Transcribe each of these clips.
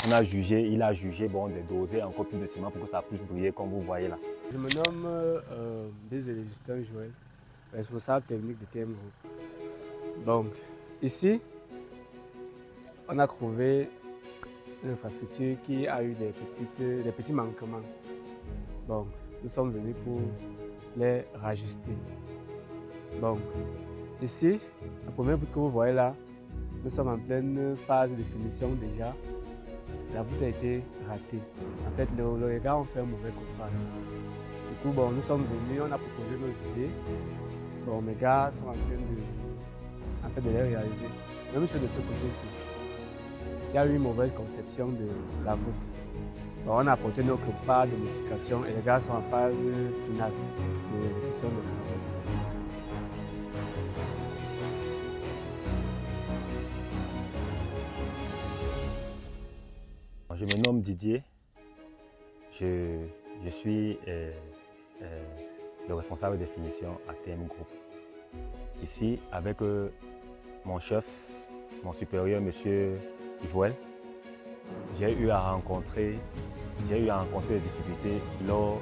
On a jugé, il a jugé bon, de doser encore plus de ciment pour que ça puisse briller comme vous voyez là. Je me nomme Justin Joël, responsable technique de TM Group. Donc, ici, on a trouvé une infrastructure qui a eu des petits manquements. Donc, nous sommes venus pour les rajuster. Donc, ici, la première voûte que vous voyez là, nous sommes en pleine phase de finition déjà. La voûte a été ratée. En fait, les gars ont fait un mauvais coffrage. Du coup, bon, nous sommes venus, on a proposé nos idées. Bon, mes gars sont en train de les réaliser. Même chose de ce côté-ci. Il y a eu une mauvaise conception de la voûte. Bon, on a apporté notre part de modification et les gars sont en phase finale de l'exécution de travaux. Je me nomme Didier, je suis le responsable des finitions à TM Group. Ici, avec mon chef, mon supérieur, M. Yvoel, j'ai eu à rencontrer des difficultés lors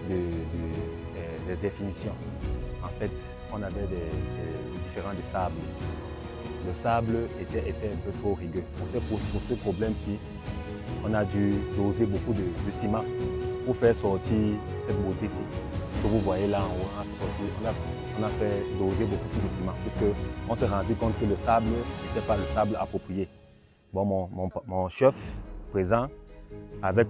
des définitions. En fait, on avait des différents de sable. Le sable était un peu trop rigueux. Pour ce problème-ci, on a dû doser beaucoup de ciment pour faire sortir cette beauté-ci. Que vous voyez là en haut, on a fait doser beaucoup plus de ciment puisqu'on s'est rendu compte que le sable n'était pas le sable approprié. Bon, mon chef présent, avec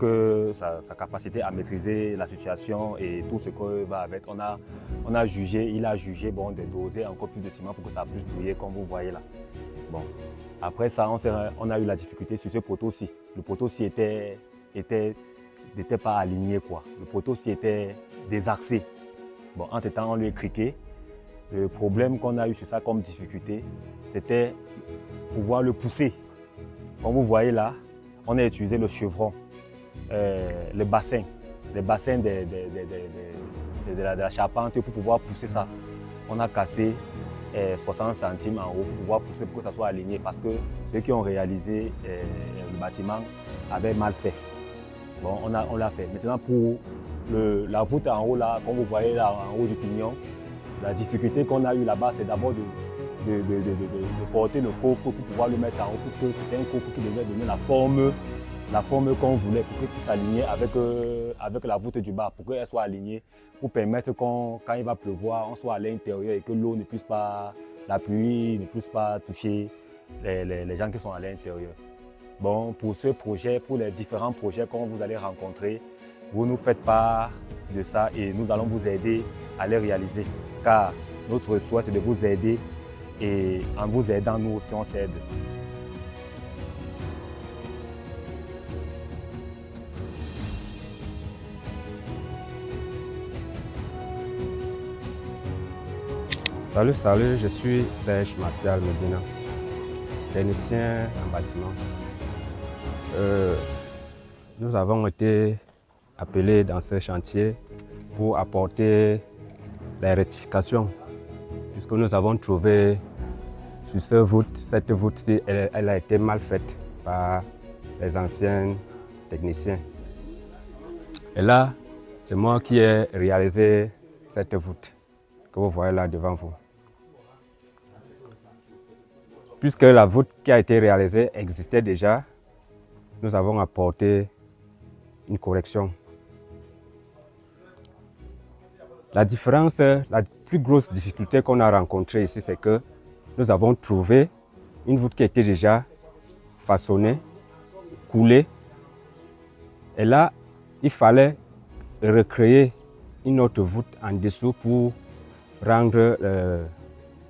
sa capacité à maîtriser la situation et tout ce que va avec, il a jugé bon, de doser encore plus de ciment pour que ça puisse briller comme vous voyez là. Bon. Après ça, on a eu la difficulté sur ce poteau-ci. Le poteau-ci n'était pas aligné, quoi. Le poteau-ci était désaxé. Bon, entre-temps, on lui a criqué. Le problème qu'on a eu sur ça comme difficulté, c'était pouvoir le pousser. Comme vous voyez là, on a utilisé le chevron, le bassin de la charpente pour pouvoir pousser ça. On a cassé 60 centimes en haut pour pouvoir pousser pour que ça soit aligné parce que ceux qui ont réalisé le bâtiment avaient mal fait. Bon, on l'a fait. Maintenant pour la voûte en haut là, comme vous voyez là en haut du pignon, la difficulté qu'on a eu là-bas c'est d'abord de porter le coffre pour pouvoir le mettre en haut puisque c'était un coffre qui devait donner la forme qu'on voulait pour qu'il puisse s'aligner avec la voûte du bas, pour qu'elle soit alignée, pour permettre quand il va pleuvoir, on soit à l'intérieur et que l'eau ne puisse pas, la pluie ne puisse pas toucher les gens qui sont à l'intérieur. Bon, pour ce projet, pour les différents projets que vous allez rencontrer, vous nous faites part de ça et nous allons vous aider à les réaliser. Car notre souhait, c'est de vous aider et en vous aidant, nous aussi, on s'aide. Salut, je suis Serge Martial Medina, technicien en bâtiment. Nous avons été appelés dans ce chantier pour apporter les rectifications, puisque nous avons trouvé sur cette voûte-ci, elle a été mal faite par les anciens techniciens. Et là, c'est moi qui ai réalisé cette voûte que vous voyez là devant vous. Puisque la voûte qui a été réalisée existait déjà, nous avons apporté une correction. La différence, la plus grosse difficulté qu'on a rencontrée ici, c'est que nous avons trouvé une voûte qui était déjà façonnée, coulée. Et là, il fallait recréer une autre voûte en dessous pour rendre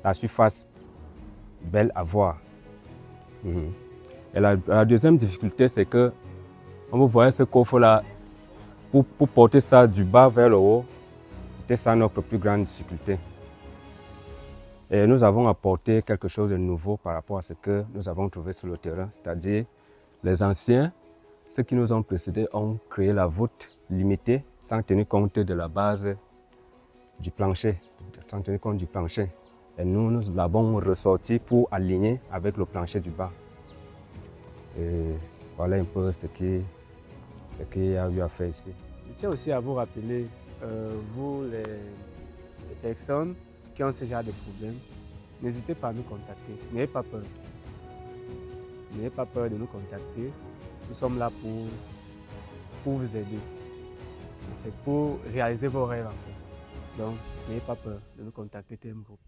la surface belle à voir. Et la deuxième difficulté, c'est que, comme vous voyez ce coffre-là, pour porter ça du bas vers le haut, c'était ça notre plus grande difficulté. Et nous avons apporté quelque chose de nouveau par rapport à ce que nous avons trouvé sur le terrain, c'est-à-dire les anciens, ceux qui nous ont précédés, ont créé la voûte limitée sans tenir compte de la base du plancher, sans tenir compte du plancher. Et nous l'avons ressorti pour aligner avec le plancher du bas. Et Voilà un peu ce qu'il y a eu à faire ici. Je tiens aussi à vous rappeler, vous les personnes qui ont ce genre de problème, n'hésitez pas à nous contacter. N'ayez pas peur. N'ayez pas peur de nous contacter. Nous sommes là pour vous aider, en fait, pour réaliser vos rêves. En fait. Donc, n'ayez pas peur de nous contacter TM Group.